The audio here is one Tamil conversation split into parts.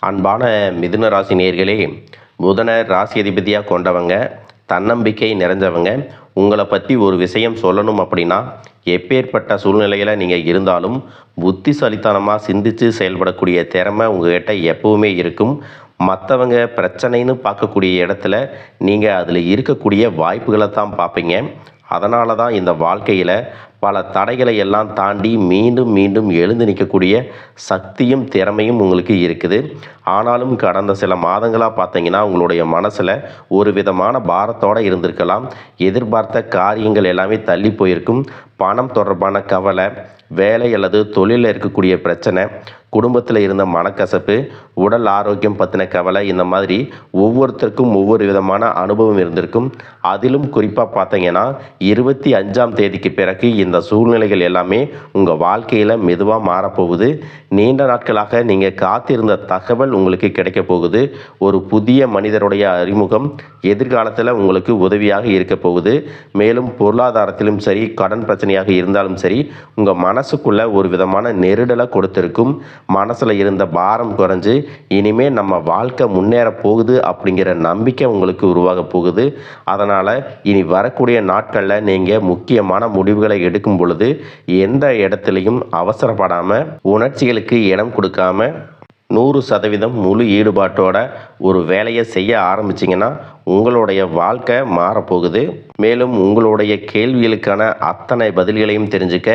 அன்பான மிதுன ராசி நேயர்களே, புதனை ராசி அதிபதியாக கொண்டவங்க, தன்னம்பிக்கை நிறைஞ்சவங்க. உங்களை பற்றி ஒரு விஷயம் சொல்லணும் அப்படின்னா, எப்பேற்பட்ட சூழ்நிலையில் நீங்கள் இருந்தாலும் புத்திசாலித்தனமாக சிந்தித்து செயல்படக்கூடிய திறமை உங்கள்கிட்ட எப்பவுமே இருக்கும். மற்றவங்க பிரச்சனைன்னு பார்க்கக்கூடிய இடத்துல நீங்கள் அதில் இருக்கக்கூடிய வாய்ப்புகளை தான் பார்ப்பீங்க. அதனால தான் இந்த வாழ்க்கையில் பல தடைகளை எல்லாம் தாண்டி மீண்டும் மீண்டும் எழுந்து நிற்கக்கூடிய சக்தியும் திறமையும் உங்களுக்கு இருக்குது. ஆனாலும் கடந்த சில மாதங்களாக பார்த்தீங்கன்னா உங்களுடைய மனசில் ஒரு விதமான பாரத்தோடு இருந்திருக்கலாம். எதிர்பார்த்த காரியங்கள் எல்லாமே தள்ளி போயிருக்கும். பணம் தொடர்பான கவலை, வேலை அல்லது தொழிலில் இருக்கக்கூடிய பிரச்சனை, குடும்பத்தில் இருந்த மனக்கசப்பு, உடல் ஆரோக்கியம் பற்றின கவலை, இந்த மாதிரி ஒவ்வொருத்தருக்கும் ஒவ்வொரு விதமான அனுபவம் இருந்திருக்கும். அதிலும் குறிப்பாக பார்த்தீங்கன்னா 25ஆம் தேதிக்கு பிறகு இந்த சூழ்நிலைகள் எல்லாமே உங்கள் வாழ்க்கையில் மெதுவாக மாறப்போகுது. நீண்ட நாட்களாக நீங்கள் காத்திருந்த தகவல் உங்களுக்கு கிடைக்க போகுது. ஒரு புதிய மனிதருடைய அறிமுகம் எதிர்காலத்தில் உங்களுக்கு உதவியாக இருக்க போகுது. மேலும் பொருளாதாரத்திலும் சரி, கடன் பிரச்சனையாக இருந்தாலும் சரி, உங்கள் மனசுக்குள்ள ஒரு விதமான நெருடலை கொடுத்திருக்கும். மனசில் இருந்த பாரம் குறைஞ்சு இனிமே நம்ம வாழ்க்கை முன்னேற போகுது அப்படிங்கிற நம்பிக்கை உங்களுக்கு உருவாக போகுது. அதனால் இனி வரக்கூடிய நாட்களில் நீங்கள் முக்கியமான முடிவுகளை எடுக்கும் பொழுது எந்த இடத்துலையும் அவசரப்படாமல், உணர்ச்சிகளுக்கு இடம் கொடுக்காம 100% முழு ஈடுபாட்டோட ஒரு வேலையை செய்ய ஆரம்பிச்சிங்கன்னா உங்களுடைய வாழ்க்கை மாறப்போகுது. மேலும் உங்களுடைய கேள்விகளுக்கான அத்தனை பதில்களையும் தெரிஞ்சுக்க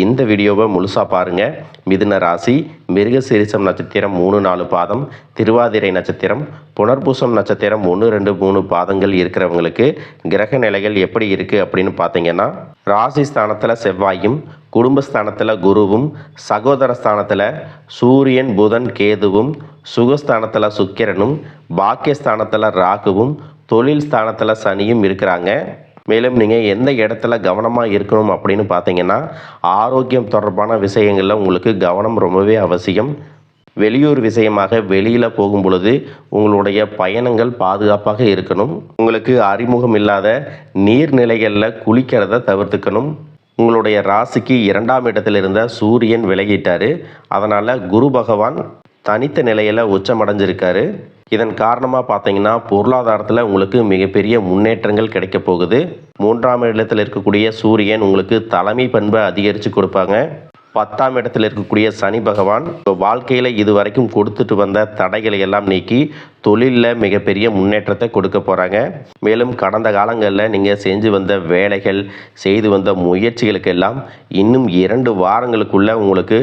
இந்த வீடியோவை முழுசாக பாருங்கள். மிதுன ராசி, மிருகசீரிஷம் நட்சத்திரம் 3-4 பாதம், திருவாதிரை நட்சத்திரம், புனர்பூசம் நட்சத்திரம் 1-2-3 பாதங்கள் இருக்கிறவங்களுக்கு கிரக நிலைகள் எப்படி இருக்குது அப்படின்னு பார்த்தீங்கன்னா, ராசி ஸ்தானத்தில் செவ்வாயும், குடும்பஸ்தானத்தில் குருவும், சகோதர ஸ்தானத்தில் சூரியன், புதன், கேதுவும், சுகஸ்தானத்தில் சுக்கிரனும், பாக்கியஸ்தானத்தில் ராகுவும், தொழில் ஸ்தானத்தில் சனியும் இருக்கிறாங்க. மேலும் நீங்கள் எந்த இடத்துல கவனமாக இருக்கணும் அப்படின்னு பார்த்தீங்கன்னா, ஆரோக்கியம் தொடர்பான விஷயங்களில் உங்களுக்கு கவனம் ரொம்பவே அவசியம். வெளியூர் விஷயமாக வெளியில் போகும் பொழுது உங்களுடைய பயணங்கள் பாதுகாப்பாக இருக்கணும். உங்களுக்கு அறிமுகம் இல்லாத நீர்நிலைகளில் குளிக்கிறத தவிர்த்துக்கணும். உங்களுடைய ராசிக்கு 2ஆம் இடத்தில் இருந்த சூரியன் விலகிட்டார். அதனால் குரு பகவான் தனித்த நிலையில் உச்சமடைஞ்சிருக்காரு. இதன் காரணமாக பார்த்தீங்கன்னா பொருளாதாரத்தில் உங்களுக்கு மிகப்பெரிய முன்னேற்றங்கள் கிடைக்க போகுது. 3ஆம் இடத்தில் இருக்கக்கூடிய சூரியன் உங்களுக்கு தலைமை பண்பை அதிகரித்து கொடுப்பாங்க. 10ஆம் இடத்தில் இருக்கக்கூடிய சனி பகவான் வாழ்க்கையில் இதுவரைக்கும் கொடுத்துட்டு வந்த தடைகளை எல்லாம் நீக்கி தொழிலில் மிகப்பெரிய முன்னேற்றத்தை கொடுக்க போகிறாங்க. மேலும் கடந்த காலங்களில் நீங்கள் செஞ்சு வந்த வேலைகள், செய்து வந்த முயற்சிகளுக்கெல்லாம் இன்னும் 2 வாரங்களுக்குள்ள உங்களுக்கு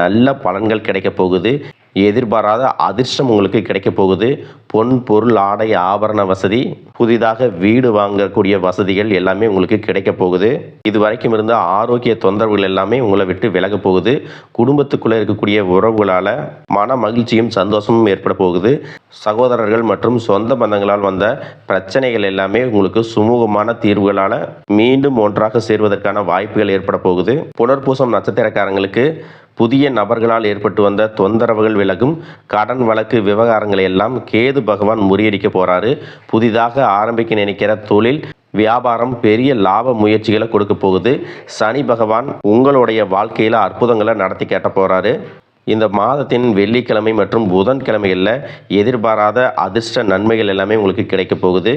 நல்ல பலன்கள் கிடைக்க போகுது. எதிர்பாராத அதிர்ஷ்டம் உங்களுக்கு கிடைக்க போகுது. பொன், பொருள், ஆடை, ஆபரண வசதி, புதிதாக வீடு வாங்கக்கூடிய வசதிகள் எல்லாமே உங்களுக்கு கிடைக்க போகுது. இது வரைக்கும் இருந்த ஆரோக்கிய தொந்தரவுகள் எல்லாமே உங்களை விட்டு விலக போகுது. குடும்பத்துக்குள்ளே இருக்கக்கூடிய உறவுகளால் மன மகிழ்ச்சியும் சந்தோஷமும் ஏற்பட போகுது. சகோதரர்கள் மற்றும் சொந்த பந்தங்களால் வந்த பிரச்சனைகள் எல்லாமே உங்களுக்கு சுமூகமான தீர்வுகளால் மீண்டும் ஒன்றாக சேர்வதற்கான வாய்ப்புகள் ஏற்பட போகுது. புனர்பூசம் நட்சத்திரக்காரங்களுக்கு புதிய நபர்களால் ஏற்பட்டு வந்த தொந்தரவுகள் விலகும். கடன் வழக்கு விவகாரங்களை எல்லாம் கேது பகவான் முறியடிக்க போகிறாரு. புதிதாக ஆரம்பிக்க நினைக்கிற தொழில், வியாபாரம் பெரிய லாப முயற்சிகளை கொடுக்க போகுது. சனி பகவான் உங்களுடைய வாழ்க்கையில் அற்புதங்களை நடத்தி கேட்ட போகிறாரு. இந்த மாதத்தின் வெள்ளிக்கிழமை மற்றும் புதன்கிழமைகளில் எதிர்பாராத அதிர்ஷ்ட நன்மைகள் எல்லாமே உங்களுக்கு கிடைக்க போகுது.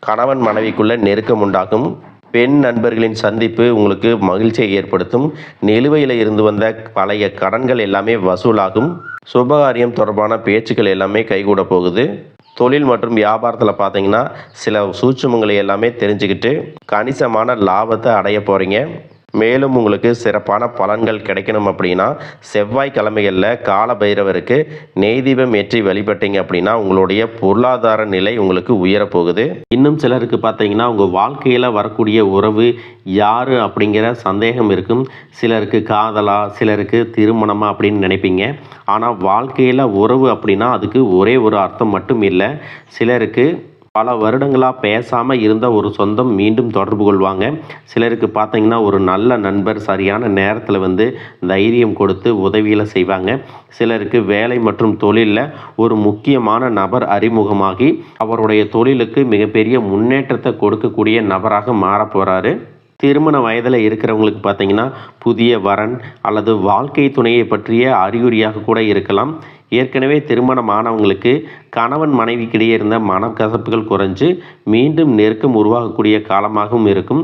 கணவன் மனைவிக்குள்ள நெருக்கம் உண்டாகும். பெண் நண்பர்களின் சந்திப்பு உங்களுக்கு மகிழ்ச்சியை ஏற்படுத்தும். நிலுவையில் இருந்து வந்த பழைய கடன்கள் எல்லாமே வசூலாகும். சுபகாரியம் தொடர்பான பேச்சுக்கள் எல்லாமே கைகூட போகுது. தொழில் மற்றும் வியாபாரத்தில் பார்த்தீங்கன்னா சில சூட்சுமங்களை எல்லாமே தெரிஞ்சுக்கிட்டு கணிசமான லாபத்தை அடைய போகிறீங்க. மேலும் உங்களுக்கு சிறப்பான பலன்கள் கிடைக்கணும் அப்படின்னா செவ்வாய்க்கிழமைகளில் கால பைரவருக்கு நெய் தீபம் ஏற்றி வழிபட்டீங்க அப்படின்னா உங்களுடைய பொருளாதார நிலை உங்களுக்கு உயரப்போகுது. இன்னும் சிலருக்கு பார்த்தீங்கன்னா உங்கள் வாழ்க்கையில் வரக்கூடிய உறவு யார் அப்படிங்கிற சந்தேகம் இருக்கும். சிலருக்கு காதலா, சிலருக்கு திருமணமா அப்படின்னு நினைப்பீங்க. ஆனால் வாழ்க்கையில் உறவு அப்படின்னா அதுக்கு ஒரே ஒரு அர்த்தம் மட்டும் இல்லை. சிலருக்கு பல வருடங்களாக பேசாமல் இருந்த ஒரு சொந்தம் மீண்டும் தொடர்பு கொள்வாங்க. சிலருக்கு பார்த்தீங்கன்னா ஒரு நல்ல நண்பர் சரியான நேரத்தில் தைரியம் கொடுத்து உதவியில் செய்வாங்க. சிலருக்கு வேலை மற்றும் தொழிலில் ஒரு முக்கியமான நபர் அறிமுகமாகி அவருடைய தொழிலுக்கு மிகப்பெரிய முன்னேற்றத்தை கொடுக்கக்கூடிய நபராக மாற போகிறாரு. திருமண வயதில் இருக்கிறவங்களுக்கு பார்த்தீங்கன்னா புதிய வரன் அல்லது வாழ்க்கை துணையை பற்றிய அறிகுறியாக கூட இருக்கலாம். ஏற்கனவே திருமணமானவங்களுக்கு கணவன் மனைவிக்கிடையே இருந்த மனக்கசப்புகள் குறைஞ்சு மீண்டும் நெருக்கம் உருவாகக்கூடிய காலமாகவும் இருக்கும்.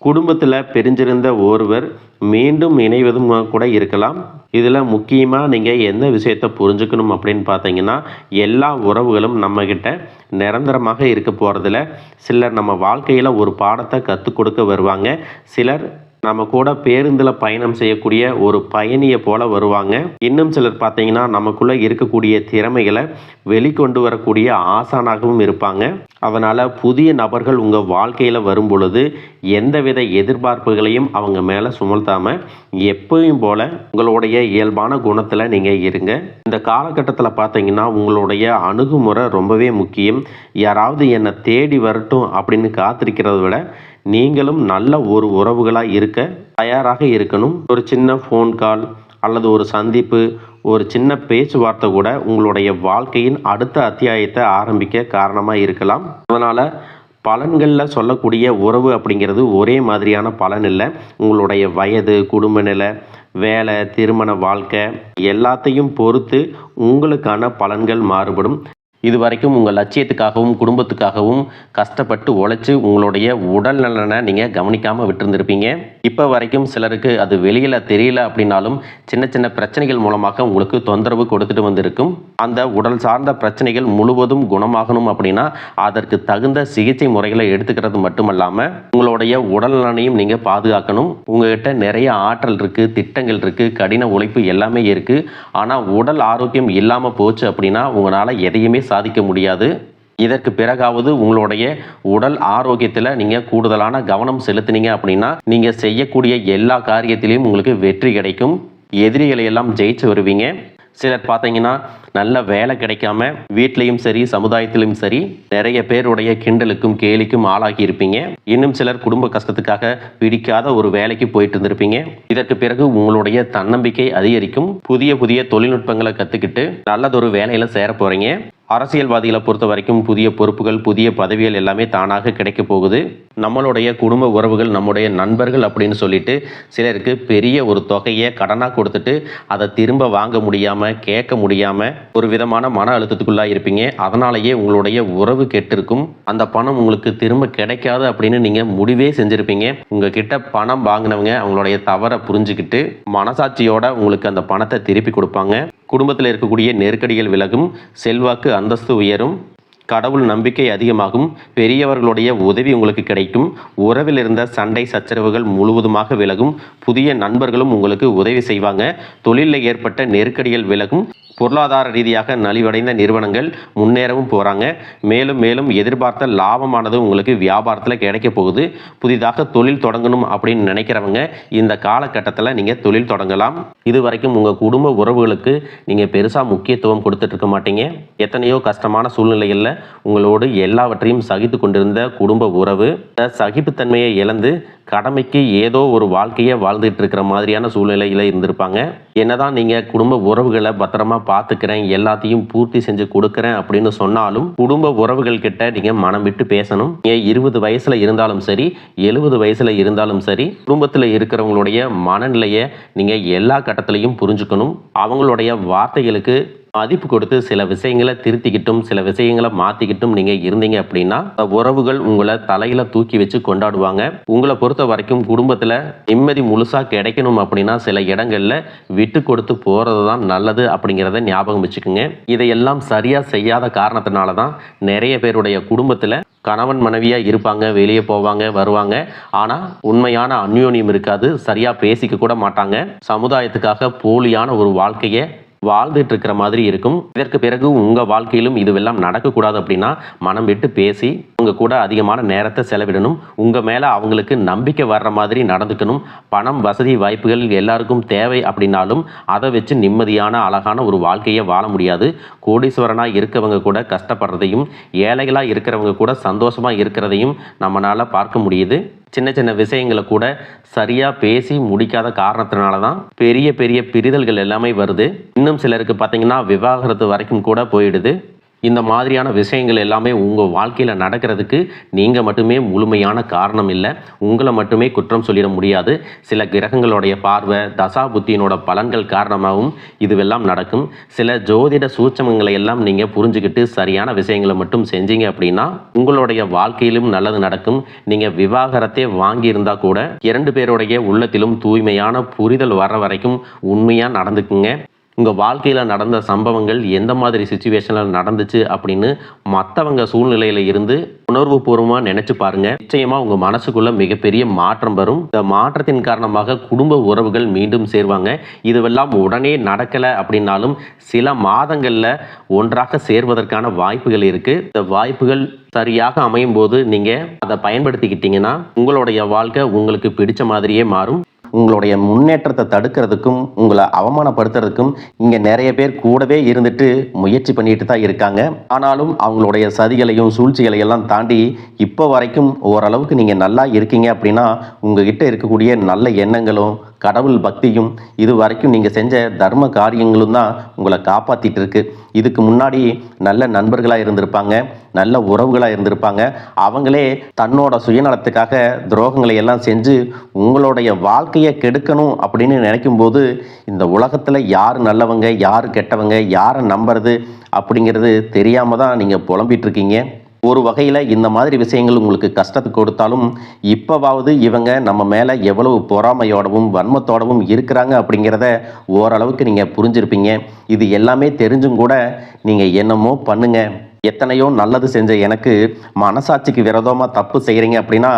குடும்பத்தில் பிரிஞ்சிருந்த ஒருவர் மீண்டும் இணைவதும் கூட இருக்கலாம். இதில் முக்கியமாக நீங்கள் எந்த விஷயத்தை புரிஞ்சுக்கணும் அப்படின்னு பார்த்தீங்கன்னா, எல்லா உறவுகளும் நம்மக்கிட்ட நிரந்தரமாக இருக்க போகிறதில்ல. சிலர் நம்ம வாழ்க்கையில் ஒரு பாடத்தை கற்றுக் கொடுக்க வருவாங்க. சிலர் நம்ம கூட பேருந்தில் பயணம் செய்யக்கூடிய ஒரு பயணியை போல வருவாங்க. இன்னும் சிலர் பார்த்தீங்கன்னா நமக்குள்ளே இருக்கக்கூடிய திறமைகளை வெளிக்கொண்டு வரக்கூடிய ஆசானாகவும் இருப்பாங்க. அதனால் புதிய நபர்கள் உங்கள் வாழ்க்கையில் வரும் பொழுது எந்தவித எதிர்பார்ப்புகளையும் அவங்க மேலே சுமத்தாமல் எப்பயும் போல் உங்களுடைய இயல்பான குணத்தில் நீங்கள் இருங்க. இந்த காலகட்டத்தில் பார்த்தீங்கன்னா உங்களுடைய அணுகுமுறை ரொம்பவே முக்கியம். யாராவது என்னை தேடி வரட்டும் அப்படின்னு காத்திருக்கிறத விட நீங்களும் நல்ல ஒரு உறவுகளாக இருக்க தயாராக இருக்கணும். ஒரு சின்ன ஃபோன் கால் அல்லது ஒரு சந்திப்பு, ஒரு சின்ன பேச்சுவார்த்தை கூட உங்களுடைய வாழ்க்கையின் அடுத்த அத்தியாயத்தை ஆரம்பிக்க காரணமாக இருக்கலாம். அதனால் பலன்களில் சொல்லக்கூடிய உறவு அப்படிங்கிறது ஒரே மாதிரியான பலன் இல்லை. உங்களுடைய வயது, குடும்ப நிலை, வேலை, திருமண வாழ்க்கை எல்லாத்தையும் பொறுத்து உங்களுக்கான பலன்கள் மாறுபடும். இது வரைக்கும் உங்கள் லட்சியத்துக்காகவும் குடும்பத்துக்காகவும் கஷ்டப்பட்டு உழைச்சி உங்களுடைய உடல் நலனை நீங்கள் கவனிக்காமல் விட்டுருந்துருப்பீங்க. இப்போ வரைக்கும் சிலருக்கு அது வெளியில் தெரியல அப்படின்னாலும் சின்ன சின்ன பிரச்சனைகள் மூலமாக உங்களுக்கு தொந்தரவு கொடுத்துட்டு வந்திருக்கும். அந்த உடல் சார்ந்த பிரச்சனைகள் முழுவதும் குணமாகணும் அப்படின்னா அதற்கு தகுந்த சிகிச்சை முறைகளை எடுத்துக்கிறது மட்டுமல்லாமல் உங்களுடைய உடல் நலனையும் நீங்கள் பாதுகாக்கணும். உங்கள்கிட்ட நிறைய ஆற்றல் இருக்குது, திட்டங்கள் இருக்குது, கடின உழைப்பு எல்லாமே இருக்குது. ஆனால் உடல் ஆரோக்கியம் இல்லாமல் போச்சு அப்படின்னா உங்களால் எதையுமே சாதிக்க முடியாது. இதற்கு பிறகாவது உங்களுடைய உடல் ஆரோக்கியத்தில் நீங்கள் கூடுதலான கவனம் செலுத்தினீங்க அப்படின்னா நீங்கள் செய்யக்கூடிய எல்லா காரியத்திலையும் உங்களுக்கு வெற்றி கிடைக்கும். எதிரிகளை எல்லாம் ஜெயிச்சு வருவீங்க. சிலர் பார்த்தீங்கன்னா நல்ல வேலை கிடைக்காம வீட்லேயும் சரி சமுதாயத்திலும் சரி நிறைய பேருடைய கிண்டலுக்கும் கேலிக்கும் ஆளாகி இருப்பீங்க. இன்னும் சிலர் குடும்ப கஷ்டத்துக்காக பிடிக்காத ஒரு வேலைக்கு போயிட்டு இருந்திருப்பீங்க. இதற்கு பிறகு உங்களுடைய தன்னம்பிக்கை அதிகரிக்கும். புதிய புதிய தொழில்நுட்பங்களை கற்றுக்கிட்டு நல்லதொரு வேலையில் சேர போகிறீங்க. அரசியல்வாதிகளை பொறுத்த வரைக்கும் புதிய பொறுப்புகள், புதிய பதவிகள் எல்லாமே தானாக கிடைக்க போகுது. நம்மளுடைய குடும்ப உறவுகள், நம்முடைய நண்பர்கள் அப்படின்னு சொல்லிட்டு சிலருக்கு பெரிய ஒரு தொகையை கடனாக கொடுத்துட்டு அதை திரும்ப வாங்க முடியாமல், கேட்க முடியாமல் ஒரு விதமான மன அழுத்தத்துக்குள்ளாக இருப்பீங்க. அதனாலேயே உங்களுடைய உறவு கெட்டிருக்கும். அந்த பணம் உங்களுக்கு திரும்ப கிடைக்காது அப்படின்னு நீங்கள் முடிவே செஞ்சுருப்பீங்க. உங்ககிட்ட பணம் வாங்கினவங்க அவங்களுடைய தவறை புரிஞ்சுக்கிட்டு மனசாட்சியோட உங்களுக்கு அந்த பணத்தை திருப்பி கொடுப்பாங்க. குடும்பத்தில் இருக்கக்கூடிய நெருக்கடிகள் விலகும். செல்வாக்கு, அந்தஸ்து உயரும். கடவுள் நம்பிக்கை அதிகமாகும். பெரியவர்களுடைய உதவி உங்களுக்கு கிடைக்கும். உறவில் இருந்த சண்டை சச்சரவுகள் முழுவதுமாக விலகும். புதிய நண்பர்களும் உங்களுக்கு உதவி செய்வாங்க. தொழிலில் ஏற்பட்ட நெருக்கடிகள் விலகும். பொருளாதார ரீதியாக நலிவடைந்த நிறுவனங்கள் முன்னேறவும் போகிறாங்க. மேலும் மேலும் எதிர்பார்த்த லாபமானது உங்களுக்கு வியாபாரத்தில் கிடைக்க போகுது. புதிதாக தொழில் தொடங்கணும் அப்படின்னு நினைக்கிறவங்க இந்த காலகட்டத்தில் நீங்கள் தொழில் தொடங்கலாம். இது வரைக்கும் உங்கள் குடும்ப உறவுகளுக்கு நீங்கள் பெருசாக முக்கியத்துவம் கொடுத்துட்டு இருக்க மாட்டீங்க. எத்தனையோ கஷ்டமான சூழ்நிலைகளில் உங்களோடு எல்லாவற்றையும் சகித்து கொண்டிருந்த குடும்ப உறவு சகிப்புத்தன்மையை இழந்து கடமைக்கு ஏதோ ஒரு வாழ்க்கையை வாழ்ந்துட்டு இருக்கிற மாதிரியான சூழ்நிலையில் இருந்திருப்பாங்க. என்னதான் நீங்கள் குடும்ப உறவுகளை பத்திரமா பார்த்துக்கிறேன், எல்லாத்தையும் பூர்த்தி செஞ்சு கொடுக்குறேன் அப்படின்னு சொன்னாலும் குடும்ப உறவுகள் கிட்ட நீங்கள் மனம் விட்டு பேசணும். 20 வயசில் இருந்தாலும் சரி, 70 வயசில் இருந்தாலும் சரி, குடும்பத்தில் இருக்கிறவங்களுடைய மனநிலையை நீங்கள் எல்லா கட்டத்திலையும் புரிஞ்சுக்கணும். அவங்களுடைய வார்த்தைகளுக்கு மதிப்பு கொடுத்து சில விஷயங்களை திருத்திக்கிட்டும் சில விஷயங்களை மாற்றிக்கிட்டும் நீங்கள் இருந்தீங்க அப்படின்னா உறவுகள் உங்களை தலையில் தூக்கி வச்சு கொண்டாடுவாங்க. உங்களை பொறுத்த வரைக்கும் குடும்பத்தில் நிம்மதி முழுசாக கிடைக்கணும் அப்படின்னா சில இடங்களில் விட்டு கொடுத்து போகிறது தான் நல்லது அப்படிங்கிறத ஞாபகம் வச்சுக்கோங்க. இதையெல்லாம் சரியாக செய்யாத காரணத்தினால தான் நிறைய பேருடைய குடும்பத்தில் கணவன் மனைவியாக இருப்பாங்க, வெளியே போவாங்க வருவாங்க, ஆனால் உண்மையான அந்யோன்யம் இருக்காது, சரியாக பேசிக்க கூட மாட்டாங்க. சமுதாயத்துக்காக போலியான ஒரு வாழ்க்கையை வாழ்ந்துட்டு இருக்கிற மாதிரி இருக்கும். இதற்கு பிறகு உங்கள் வாழ்க்கையிலும் இதுவெல்லாம் நடக்கக்கூடாது அப்படின்னா மனம் விட்டு பேசி உங்க கூட அதிகமான நேரத்தை செலவிடணும். உங்கள் மேலே அவங்களுக்கு நம்பிக்கை வர்ற மாதிரி நடந்துக்கணும். பணம், வசதி, வாய்ப்புகள் எல்லாருக்கும் தேவை அப்படின்னாலும் அதை வச்சு நிம்மதியான அழகான ஒரு வாழ்க்கையை வாழ முடியாது. கோடீஸ்வரனாக இருக்கவங்க கூட கஷ்டப்படுறதையும் ஏழைகளாக இருக்கிறவங்க கூட சந்தோஷமாக இருக்கிறதையும் நம்மளால் பார்க்க முடியுது. சின்ன சின்ன விஷயங்களை கூட சரியாக பேசி முடிக்காத காரணத்தினால தான் பெரிய பெரிய பிரிதல்கள் எல்லாமே வருது. இன்னும் சிலருக்கு பார்த்தீங்கன்னா விவாகரத்து வரைக்கும் கூட போயிடுது. இந்த மாதிரியான விஷயங்கள் எல்லாமே உங்கள் வாழ்க்கையில் நடக்கிறதுக்கு நீங்கள் மட்டுமே முழுமையான காரணம் இல்லை. உங்களை மட்டுமே குற்றம் சொல்லிட முடியாது. சில கிரகங்களுடைய பார்வை, தசா புத்தியினோட பலன்கள் காரணமாகவும் இதுவெல்லாம் நடக்கும். சில ஜோதிட சூட்சமங்களை எல்லாம் நீங்கள் புரிஞ்சுக்கிட்டு சரியான விஷயங்களை மட்டும் செஞ்சீங்க அப்படின்னா உங்களுடைய வாழ்க்கையிலும் நல்லது நடக்கும். நீங்கள் விவாகரத்தை வாங்கியிருந்தா கூட 2 பேருடைய உள்ளத்திலும் தூய்மையான புரிதல் வர வரைக்கும் உண்மையாக நடந்துக்குங்க. உங்கள் வாழ்க்கையில் நடந்த சம்பவங்கள் எந்த மாதிரி சுச்சுவேஷனில் நடந்துச்சு அப்படின்னு மற்றவங்க சூழ்நிலையில் இருந்து உணர்வுபூர்வமாக நினச்சி பாருங்கள். நிச்சயமாக உங்கள் மனசுக்குள்ளே மிகப்பெரிய மாற்றம் வரும். இந்த மாற்றத்தின் காரணமாக குடும்ப உறவுகள் மீண்டும் சேருவாங்க. இதுவெல்லாம் உடனே நடக்கலை அப்படின்னாலும் சில மாதங்களில் ஒன்றாக சேர்வதற்கான வாய்ப்புகள் இருக்குது. இந்த வாய்ப்புகள் சரியாக அமையும் போது நீங்கள் அதை பயன்படுத்திக்கிட்டீங்கன்னா உங்களுடைய வாழ்க்கை உங்களுக்கு பிடிச்ச மாதிரியே மாறும். உங்களுடைய முன்னேற்றத்தை தடுக்கிறதுக்கும் உங்களை அவமானப்படுத்துறதுக்கும் இங்கே நிறைய பேர் கூடவே இருந்துட்டு முயற்சி பண்ணிட்டு தான் இருக்காங்க. ஆனாலும் அவங்களுடைய சதிகளையும் சூழ்ச்சிகளையெல்லாம் தாண்டி இப்போ வரைக்கும் ஓரளவுக்கு நீங்கள் நல்லா இருக்கீங்க அப்படின்னா உங்ககிட்ட இருக்கக்கூடிய நல்ல எண்ணங்களும் கடவுள் பக்தியும் இது வரைக்கும் நீங்கள் செஞ்ச தர்ம காரியங்களும் தான் உங்களை காப்பாற்றிட்டு இருக்கு. இதுக்கு முன்னாடி நல்ல நண்பர்களாக இருந்திருப்பாங்க, நல்ல உறவுகளாக இருந்திருப்பாங்க. அவங்களே தன்னோட சுயநலத்துக்காக துரோகங்களை எல்லாம் செஞ்சு உங்களுடைய வாழ்க்கையை கெடுக்கணும் அப்படின்னு நினைக்கும் போது இந்த உலகத்தில் யார் நல்லவங்க யார் கெட்டவங்க யாரை நம்புறது அப்படிங்கிறது தெரியாமல் தான் நீங்கள் புலம்பிட்டு இருக்கீங்க. ஒரு வகையில் இந்த மாதிரி விஷயங்கள் உங்களுக்கு கஷ்டத்தை கொடுத்தாலும் இப்போவாவது இவங்க நம்ம மேலே எவ்வளவு பொறாமையோடவும் வன்மத்தோடவும் இருக்கிறாங்க அப்படிங்கிறத ஓரளவுக்கு நீங்கள் புரிஞ்சிருப்பீங்க. இது எல்லாமே தெரிஞ்சும் கூட நீங்கள் என்னமோ பண்ணுங்க, எத்தனையோ நல்லது செஞ்ச எனக்கு மனசாட்சிக்கு விரோதமாக தப்பு செய்கிறீங்க அப்படின்னா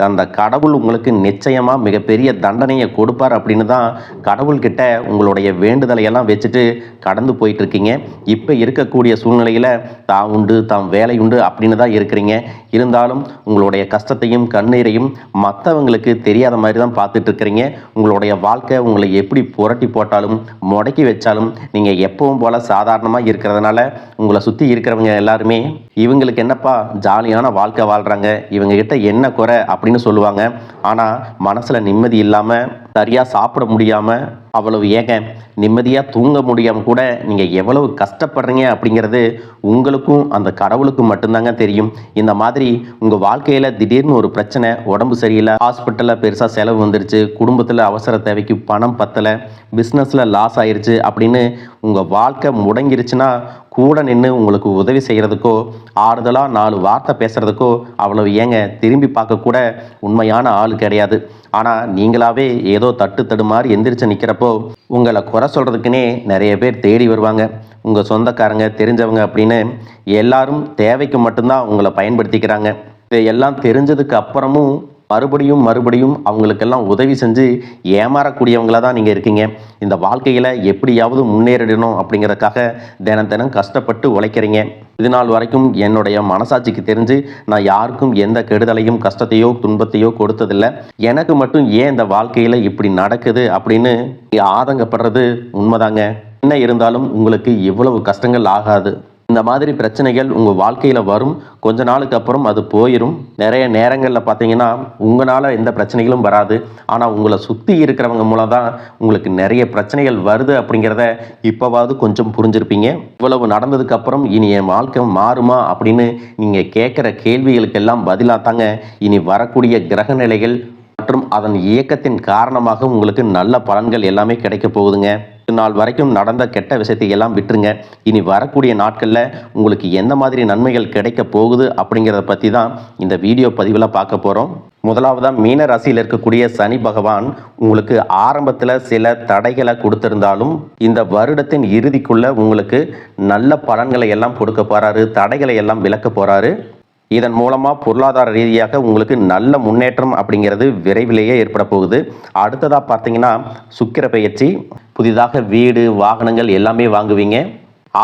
அந்த கடவுள் உங்களுக்கு நிச்சயமாக மிகப்பெரிய தண்டனையை கொடுப்பார் அப்படின்னு தான் கடவுள்கிட்ட உங்களுடைய வேண்டுதலையெல்லாம் வச்சுட்டு கடந்து போயிட்டு இருக்கீங்க. இப்போ இருக்கக்கூடிய சூழ்நிலையில் தான் உண்டு தாம் வேலை உண்டு அப்படின்னு தான் இருக்கிறீங்க. இருந்தாலும் உங்களுடைய கஷ்டத்தையும் கண்ணீரையும் மற்றவங்களுக்கு தெரியாத மாதிரி தான் பார்த்துட்டு இருக்கிறீங்க. உங்களுடைய வாழ்க்கை உங்களை எப்படி புரட்டி போட்டாலும் முடக்கி வச்சாலும் நீங்கள் எப்பவும் போல் சாதாரணமாக இருக்கிறதுனால உங்களை சுற்றி இருக்கிறவங்க எல்லாருமே இவங்களுக்கு என்னப்பா ஜாலியான வாழ்க்கை வாழ்கிறாங்க, இவங்ககிட்ட என்ன குறை அப்படின்னு சொல்லுவாங்க. ஆனால் மனசில் நிம்மதி இல்லாமல் சரியாக சாப்பிட முடியாமல் அவ்வளவு ஏங்க நிம்மதியாக தூங்க முடியாமல் கூட நீங்கள் எவ்வளவு கஷ்டப்படுறீங்க அப்படிங்கிறது உங்களுக்கும் அந்த கடவுளுக்கும் மட்டும்தாங்க தெரியும். இந்த மாதிரி உங்கள் வாழ்க்கையில் திடீர்னு ஒரு பிரச்சனை, உடம்பு சரியில்லை, ஹாஸ்பிட்டலில் பெருசாக செலவு வந்துருச்சு, குடும்பத்தில் அவசர தேவைக்கு பணம் பத்தலை, பிஸ்னஸில் லாஸ் ஆயிடுச்சு அப்படின்னு உங்கள் வாழ்க்கை முடங்கிருச்சுன்னா கூட நின்று உங்களுக்கு உதவி செய்கிறதுக்கோ ஆறுதலாக 4 வார்த்தை பேசுகிறதுக்கோ அவ்வளவு ஏங்க திரும்பி பார்க்கக்கூட உண்மையான ஆள் கிடையாது. ஆனால் நீங்களாவே ஏதோ தட்டு மாதிரி எந்திரிச்சு நிற்கிறப்போ உங்களை குறை சொல்கிறதுக்குன்னே நிறைய பேர் தேடி வருவாங்க. உங்கள் சொந்தக்காரங்க தெரிஞ்சவங்க அப்படின்னு எல்லாரும் தேவைக்கு மட்டும்தான் உங்களை பயன்படுத்திக்கிறாங்க. இதையெல்லாம் தெரிஞ்சதுக்கு அப்புறமும் மறுபடியும் அவங்களுக்கெல்லாம் உதவி செஞ்சு ஏமாறக்கூடியவங்களாக தான் நீங்கள் இருக்கீங்க. இந்த வாழ்க்கையில் எப்படியாவது முன்னேறிடணும் அப்படிங்கிறதுக்காக தினம் கஷ்டப்பட்டு உழைக்கிறீங்க. இது நாள் வரைக்கும் என்னுடைய மனசாட்சிக்கு தெரிஞ்சு நான் யாருக்கும் எந்த கெடுதலையும் கஷ்டத்தையோ துன்பத்தையோ கொடுத்ததில்லை. எனக்கு மட்டும் ஏன் இந்த வாழ்க்கையில் இப்படி நடக்குது அப்படின்னு ஆதங்கப்படுறது உண்மைதாங்க. என்ன இருந்தாலும் உங்களுக்கு இவ்வளவு கஷ்டங்கள் ஆகாது. இந்த மாதிரி பிரச்சனைகள் உங்கள் வாழ்க்கையில் வரும், கொஞ்ச நாளுக்கு அப்புறம் அது போயிடும். நிறைய நேரங்களில் பார்த்தீங்கன்னா உங்களால் எந்த பிரச்சனைகளும் வராது. ஆனால் உங்களை சுற்றி இருக்கிறவங்க மூலம் தான் உங்களுக்கு நிறைய பிரச்சனைகள் வருது அப்படிங்கிறத இப்போவாவது கொஞ்சம் புரிஞ்சிருப்பீங்க. இவ்வளவு நடந்ததுக்கப்புறம் இனி என் வாழ்க்கை மாறுமா அப்படின்னு நீங்கள் கேட்குற கேள்விகளுக்கெல்லாம் பதிலாக தாங்க இனி வரக்கூடிய கிரக நிலைகள் மற்றும் அதன் இயக்கத்தின் காரணமாக உங்களுக்கு நல்ல பலன்கள் எல்லாமே கிடைக்க போகுதுங்க. நாள் வரைக்கும் நடந்த கெட்ட விஷயத்தை எல்லாம் விட்டுருங்க. இனி வரக்கூடிய நாட்களில் உங்களுக்கு எந்த மாதிரி நன்மைகள் கிடைக்க போகுது அப்படிங்கிறத பற்றி தான் இந்த வீடியோ பதிவில் பார்க்க போகிறோம். முதலாவதாக மீன ராசியில் இருக்கக்கூடிய சனி பகவான் உங்களுக்கு ஆரம்பத்தில் சில தடைகளை கொடுத்திருந்தாலும் இந்த வருடத்தின் இறுதிக்குள்ள உங்களுக்கு நல்ல பலன்களை எல்லாம் கொடுக்க போகிறாரு, தடைகளை எல்லாம் விலக்க போகிறாரு. இதன் மூலமாக பொருளாதார ரீதியாக உங்களுக்கு நல்ல முன்னேற்றம் அப்படிங்கிறது விரைவிலேயே ஏற்பட போகுது. அடுத்ததாக பார்த்தீங்கன்னா சுக்கிர பெயர்ச்சி, புதிதாக வீடு வாகனங்கள் எல்லாமே வாங்குவீங்க.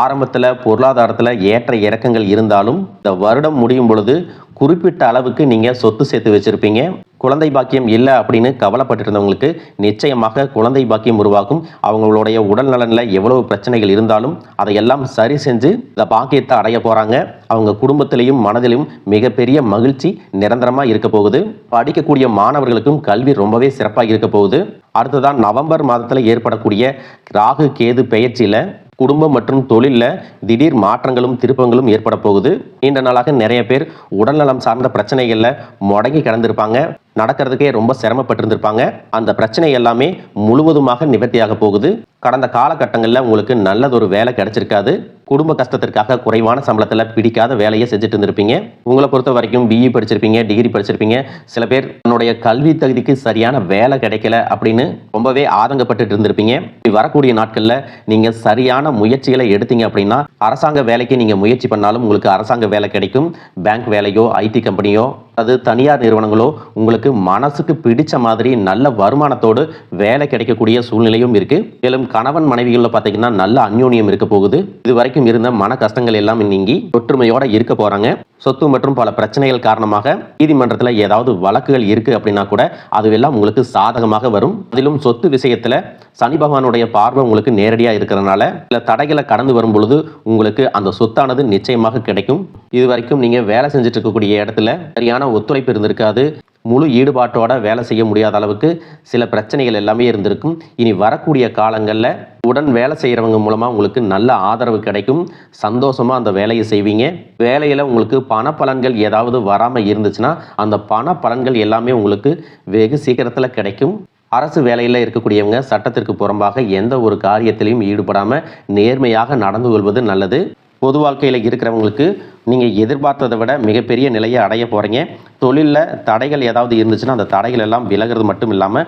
ஆரம்பத்தில் பொருளாதாரத்தில் ஏற்ற இறக்கங்கள் இருந்தாலும் இந்த வருடம் முடியும் பொழுது குறிப்பிட்ட அளவுக்கு நீங்கள் சொத்து சேர்த்து வச்சுருப்பீங்க. குழந்தை பாக்கியம் இல்லை அப்படின்னு கவலைப்பட்டிருந்தவங்களுக்கு நிச்சயமாக குழந்தை பாக்கியம் உருவாகும். அவங்களுடைய உடல் நலனில் எவ்வளவு பிரச்சனைகள் இருந்தாலும் அதையெல்லாம் சரி செஞ்சு இந்த பாக்கியத்தை அடைய போகிறாங்க. அவங்க குடும்பத்திலையும் மனதிலும் மிகப்பெரிய மகிழ்ச்சி நிரந்தரமாக இருக்க போகுது. படிக்கக்கூடிய மாணவர்களுக்கும் கல்வி ரொம்பவே சிறப்பாக இருக்க போகுது. அடுத்ததான் நவம்பர் மாதத்தில் ஏற்படக்கூடிய ராகு கேது பெயர்ச்சியில் குடும்பம் மற்றும் தொழிலில் திடீர் மாற்றங்களும் திருப்பங்களும் ஏற்பட போகுது. நீண்ட நாளாக நிறைய பேர் உடல்நலம் சார்ந்த பிரச்சனைகளில் முடங்கி கிடந்திருப்பாங்க. நடக்கிறதுக்கே ரொம்ப சிரமப்பட்டிருந்திருப்பாங்க. அந்த பிரச்சனை எல்லாமே முழுவதுமாக நிவர்த்தியாக போகுது. கடந்த காலகட்டங்களில் உங்களுக்கு நல்லதொரு வேலை கிடைச்சிருக்காது. குடும்ப கஷ்டத்திற்காக குறைவான சம்பளத்தில் பிடிக்காத வேலையை செஞ்சுட்டு இருந்திருப்பீங்க. உங்களை பொறுத்த வரைக்கும் பிஇ படிச்சிருப்பீங்க, டிகிரி படிச்சிருப்பீங்க. சில பேர் தன்னுடைய கல்வி தகுதிக்கு சரியான வேலை கிடைக்கல அப்படின்னு ரொம்பவே ஆதங்கப்பட்டு இருந்திருப்பீங்க. வரக்கூடிய நாட்களில் நீங்கள் சரியான முயற்சிகளை எடுத்தீங்க அப்படின்னா அரசாங்க வேலைக்கு நீங்கள் முயற்சி பண்ணாலும் உங்களுக்கு அரசாங்க வேலை கிடைக்கும். பேங்க் வேலையோ, ஐடி கம்பெனியோ, அது தனியார் நிறுவனங்களோ உங்களுக்கு மனசுக்கு பிடிச்ச மாதிரி நல்ல வருமானத்தோடு வேலை கிடைக்கக்கூடிய சூழ்நிலையும் இருக்கு. மேலும் கணவன் மனைவிகளில் பார்த்தீங்கன்னா நல்ல அந்யோன்யம் இருக்க போகுது. இது வரைக்கும் இருந்த மன கஷ்டங்கள் எல்லாம் நீங்கி ஒற்றுமையோட இருக்க போறாங்க. சொத்து மற்றும் பல பிரச்சனைகள் காரணமாக நீதிமன்றத்தில் ஏதாவது வழக்குகள் இருக்கு அப்படின்னா கூட அதுவெல்லாம் உங்களுக்கு சாதகமாக வரும். அதிலும் சொத்து விஷயத்துல சனி பகவானுடைய பார்வை உங்களுக்கு நேரடியா இருக்கிறதுனால சில தடைகளை கடந்து வரும் பொழுது உங்களுக்கு அந்த சொத்தானது நிச்சயமாக கிடைக்கும். இது வரைக்கும் நீங்க வேலை செஞ்சுட்டு இருக்கக்கூடிய இடத்துல சரியான ஒத்துழைப்பு இருந்திருக்காது. முழு ஈடுபாட்டோட வேலை செய்ய முடியாத அளவுக்கு சில பிரச்சனைகள் எல்லாமே இருந்திருக்கும். இனி வரக்கூடிய காலங்களில் உடன் வேலை செய்கிறவங்க மூலமாக உங்களுக்கு நல்ல ஆதரவு கிடைக்கும். சந்தோஷமாக அந்த வேலையை செய்வீங்க. வேலையில் உங்களுக்கு பண பலன்கள் ஏதாவது வராமல் இருந்துச்சுன்னா அந்த பண பலன்கள் எல்லாமே உங்களுக்கு வெகு சீக்கிரத்தில் கிடைக்கும். அரசு வேலையில் இருக்கக்கூடியவங்க சட்டத்திற்கு புறம்பாக எந்த ஒரு காரியத்திலையும் ஈடுபடாமல் நேர்மையாக நடந்து கொள்வது நல்லது. பொது வாழ்க்கையில் இருக்கிறவங்களுக்கு நீங்கள் எதிர்பார்த்ததை விட மிகப்பெரிய நிலையை அடைய போகிறீங்க. தொழிலில் தடைகள் ஏதாவது இருந்துச்சுன்னா அந்த தடைகள் எல்லாம் விலகிறது மட்டும் இல்லாமல்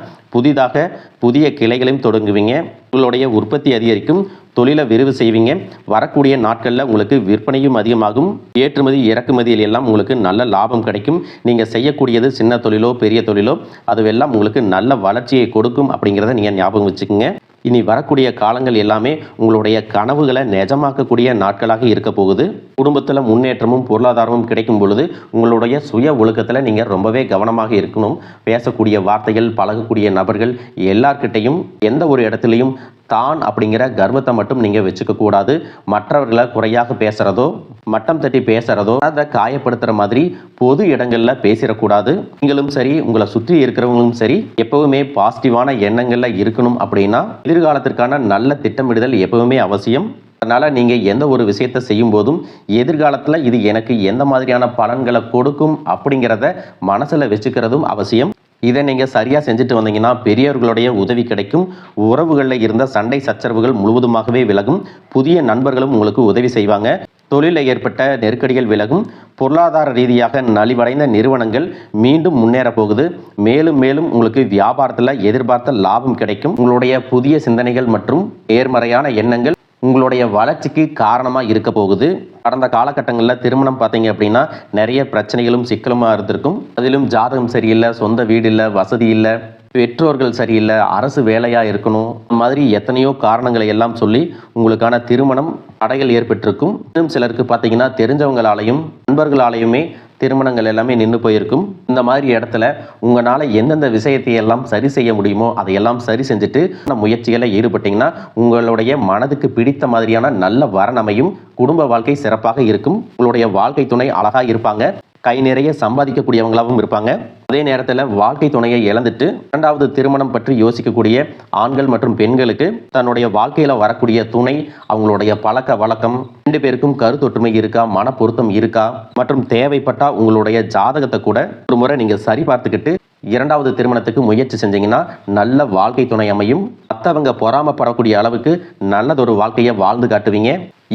புதிய கிளைகளையும் தொடங்குவீங்க. உங்களுடைய உற்பத்தி அதிகரிக்கும். தொழிலை விரிவு செய்வீங்க. வரக்கூடிய நாட்களில் உங்களுக்கு விற்பனையும் அதிகமாகும். ஏற்றுமதி இறக்குமதியில் எல்லாம் உங்களுக்கு நல்ல லாபம் கிடைக்கும். நீங்கள் செய்யக்கூடியது சின்ன தொழிலோ பெரிய தொழிலோ அதுவெல்லாம் உங்களுக்கு நல்ல வளர்ச்சியை கொடுக்கும் அப்படிங்கிறத நீங்கள் ஞாபகம் வச்சுக்கோங்க. இனி வரக்கூடிய காலங்கள் எல்லாமே உங்களுடைய கனவுகளை நிஜமாக்கக்கூடிய நாட்களாக இருக்க போகுது. குடும்பத்தில் முன்னேற்றமும் பொருளாதாரமும் கிடைக்கும் பொழுது உங்களுடைய சுய ஒழுக்கத்தில் நீங்கள் ரொம்பவே கவனமாக இருக்கணும். பேசக்கூடிய வார்த்தைகள், பழகக்கூடிய நபர்கள் எல்லார்கிட்டையும் எந்த ஒரு இடத்துலையும் தான் அப்படிங்கிற கர்வத்தை மட்டும் நீங்கள் வச்சுக்க கூடாது. மற்றவர்களை குறையாக பேசுகிறதோ, மட்டம் தட்டி பேசுகிறதோ, அதை காயப்படுத்துகிற மாதிரி பொது இடங்களில் பேசிடக்கூடாது. நீங்களும் சரி, உங்களை சுற்றி இருக்கிறவங்களும் சரி, எப்பவுமே பாசிட்டிவான எண்ணங்களில் இருக்கணும். அப்படின்னா எதிர்காலத்திற்கான நல்ல திட்டமிடுதல் எப்பவுமே அவசியம். அதனால் நீங்கள் எந்த ஒரு விஷயத்தை செய்யும் போதும் எதிர்காலத்தில் இது எனக்கு எந்த மாதிரியான பலன்களை கொடுக்கும் அப்படிங்கிறத மனசில் வச்சுக்கிறதும் அவசியம். இதை நீங்கள் சரியாக செஞ்சுட்டு வந்தீங்கன்னா பெரியவர்களுடைய உதவி கிடைக்கும். உறவுகளில் இருந்த சண்டை சச்சரவுகள் முழுவதுமாகவே விலகும். புதிய நண்பர்களும் உங்களுக்கு உதவி செய்வாங்க. தொழிலில் ஏற்பட்ட நெருக்கடிகள் விலகும். பொருளாதார ரீதியாக நலிவடைந்த நிறுவனங்கள் மீண்டும் முன்னேற போகுது. மேலும் உங்களுக்கு வியாபாரத்தில் எதிர்பார்த்த லாபம் கிடைக்கும். உங்களுடைய புதிய சிந்தனைகள் மற்றும் நேர்மறையான எண்ணங்கள் உங்களுடைய வளர்ச்சிக்கு காரணமாக இருக்க போகுது. கடந்த காலகட்டங்களில் திருமணம் பார்த்தீங்க அப்படின்னா நிறைய பிரச்சனைகளும் சிக்கலுமாக இருந்திருக்கும். அதிலும் ஜாதகம் சரியில்லை, சொந்த வீடு இல்லை, வசதி இல்லை, பெற்றோர்கள் சரியில்லை, அரசு வேலையாக இருக்கணும், இந்த மாதிரி எத்தனையோ காரணங்களை எல்லாம் சொல்லி உங்களுக்கான திருமணம் தடைகள் ஏற்பட்டிருக்கும். இன்னும் சிலருக்கு பார்த்தீங்கன்னா தெரிஞ்சவங்களாலையும் நண்பர்களாலையுமே திருமணங்கள் எல்லாமே நின்று போயிருக்கும். இந்த மாதிரி இடத்துல உங்களால் எந்தெந்த விஷயத்தை எல்லாம் சரி செய்ய முடியுமோ அதையெல்லாம் சரி செஞ்சுட்டு முயற்சிகளை ஈடுபட்டீங்கன்னா உங்களுடைய மனதுக்கு பிடித்த மாதிரியான நல்ல வரணமையும் குடும்ப வாழ்க்கை சிறப்பாக இருக்கும். உங்களுடைய வாழ்க்கை துணை அழகாக இருப்பாங்க. கை நிறைய சம்பாதிக்கக்கூடியவங்களாகவும் இருப்பாங்க. அதே நேரத்தில் வாழ்க்கை துணையை இழந்துட்டு இரண்டாவது திருமணம் பற்றி யோசிக்கக்கூடிய ஆண்கள் மற்றும் பெண்களுக்கு தன்னுடைய வாழ்க்கையில் வரக்கூடிய துணை, அவங்களுடைய பழக்க வழக்கம், 2 பேருக்கும் கருத்தொற்றுமை இருக்கா, மன பொருத்தம் இருக்கா மற்றும் தேவைப்பட்டா உங்களுடைய ஜாதகத்தை கூட ஒரு முறை நீங்கள் சரி பார்த்துக்கிட்டு இரண்டாவது திருமணத்துக்கு முயற்சி செஞ்சீங்கன்னா நல்ல வாழ்க்கை துணை அமையும். மற்றவங்க பொறாமப்படக்கூடிய அளவுக்கு நல்லதொரு வாழ்க்கையை வாழ்ந்து காட்டுவீங்க.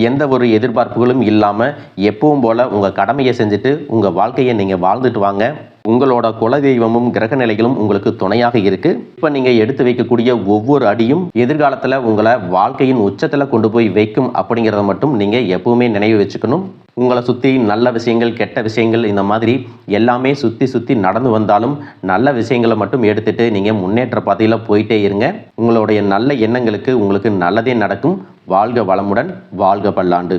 எந்த ஒரு எதிர்பார்ப்புகளும் இல்லாமல் எப்பவும் போல உங்கள் கடமையை செஞ்சுட்டு உங்கள் வாழ்க்கையை நீங்கள் வாழ்ந்துட்டு வாங்க. உங்களோட குலதெய்வமும் கிரக நிலைகளும் உங்களுக்கு துணையாக இருக்கு. இப்போ நீங்கள் எடுத்து வைக்கக்கூடிய ஒவ்வொரு அடியும் எதிர்காலத்தில் உங்களை வாழ்க்கையின் உச்சத்தில் கொண்டு போய் வைக்கும் அப்படிங்கிறத மட்டும் நீங்கள் எப்பவுமே நினைவு வச்சுக்கணும். உங்களை சுற்றி நல்ல விஷயங்கள், கெட்ட விஷயங்கள், இந்த மாதிரி எல்லாமே சுற்றி நடந்து வந்தாலும் நல்ல விஷயங்களை மட்டும் எடுத்துட்டு நீங்கள் முன்னேற்ற பாதையில் போயிட்டே இருங்க. உங்களுடைய நல்ல எண்ணங்களுக்கு உங்களுக்கு நல்லதே நடக்கும். வாழ்க வளமுடன், வாழ்க பல்லாண்டு.